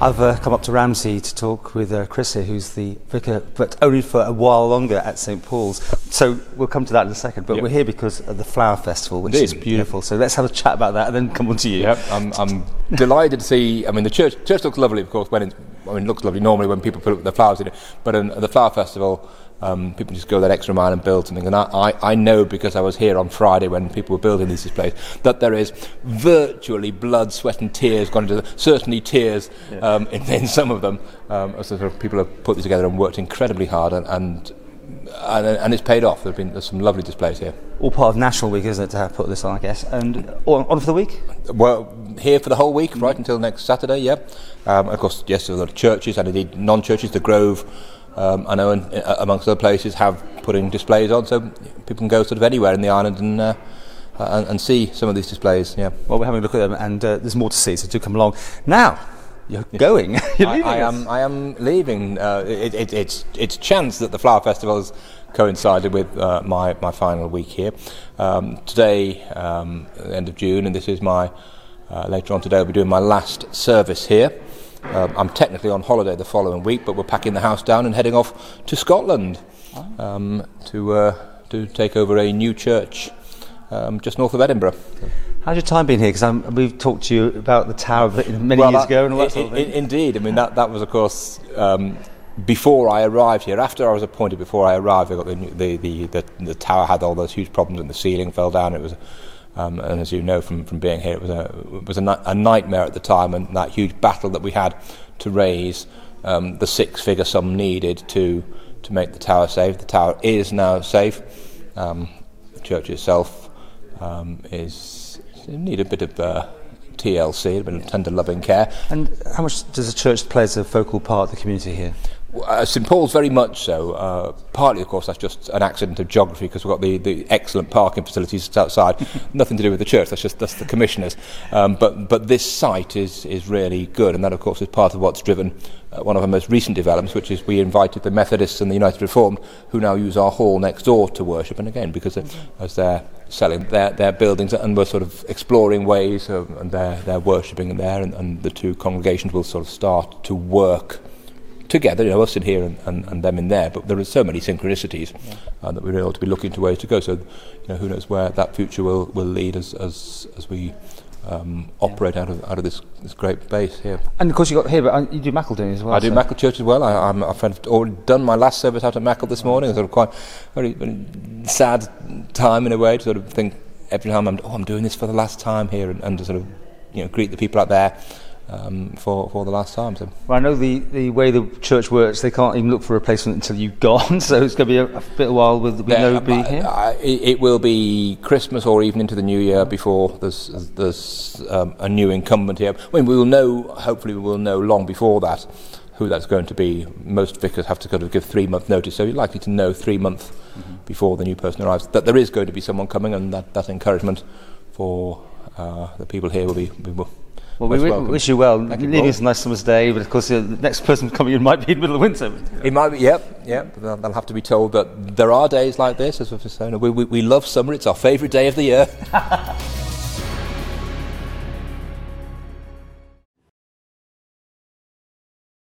I've come up to Ramsey to talk with Chris here, who's the vicar, but only for a while longer at St Paul's. So we'll come to that in a second, but we're here because of the Flower Festival, which is beautiful. Yep. So let's have a chat about that and then come on to you. Yep, I'm delighted to see. I mean, the church looks lovely, of course. It looks lovely normally when people put the flowers in it, but at the Flower Festival, people just go that extra mile and build something. And I know, because I was here on Friday when people were building these displays, that there is virtually blood, sweat and tears gone into certainly tears in some of them. As sort of people have put these together and worked incredibly hard, and it's paid off. There's some lovely displays here. All part of National Week, isn't it, to put this on, I guess? And on for the week? Well, here for the whole week, right until next Saturday, yeah. Of course, yes, there are churches and indeed non-churches. The Grove, I know, amongst other places, have putting displays on, so people can go sort of anywhere in the island and see some of these displays. Yeah. Well, we're having a look at them, and there's more to see, so do come along. Now, you're going. You're leaving. I am leaving. It's chance that the Flower Festival has coincided with my final week here. Today, the end of June, and this is my later on today. I'll be doing my last service here. I'm technically on holiday the following week, but we're packing the house down and heading off to Scotland to take over a new church just north of Edinburgh. How's your time been here? Because we've talked to you about the tower many years ago and all that sort of thing. Indeed. I mean, that was, of course, before I arrived here. After I was appointed, before I arrived, I got the tower had all those huge problems and the ceiling fell down. It was, and as you know from being here, it was a nightmare at the time, and that huge battle that we had to raise the six-figure sum needed to make the tower safe. The tower is now safe. The church itself is need a bit of TLC, a bit of tender loving care. And how much does the church play as a focal part of the community here? St Paul's very much so. Partly, of course, that's just an accident of geography, because we've got the excellent parking facilities outside. Nothing to do with the church. That's the commissioners. But this site is really good, and that, of course, is part of what's driven one of our most recent developments, which is we invited the Methodists and the United Reformed, who now use our hall next door to worship. And again, because as they're selling their buildings, and we're sort of exploring ways and they're worshipping there, and the two congregations will sort of start to work together, us in here and them in there, but there are so many synchronicities that we really ought to be looking to ways to go. So, who knows where that future will lead as we operate out of this great base here. And of course you got here, but you do Mackle as well. I do Mackle Church as well. I've already done my last service out at Mackle this morning. It's sort of quite very sad time in a way to sort of think every time I'm doing this for the last time here, and to sort of greet the people out there. For the last time. So. Well, I know the way the church works, they can't even look for a replacement until you've gone, so it's going to be a bit of a while with nobody here. It will be Christmas or even into the new year before there's a new incumbent here. I mean, hopefully we will know long before that who that's going to be. Most vicars have to kind of give 3-month notice, so you're likely to know 3 months before the new person arrives that there is going to be someone coming, and that encouragement for the people here will be well, we wish you well. Leaving us a nice summer's day, but of course the next person coming in might be in the middle of winter. It might be, yep. They'll have to be told that there are days like this, as we've said. We love summer, it's our favourite day of the year.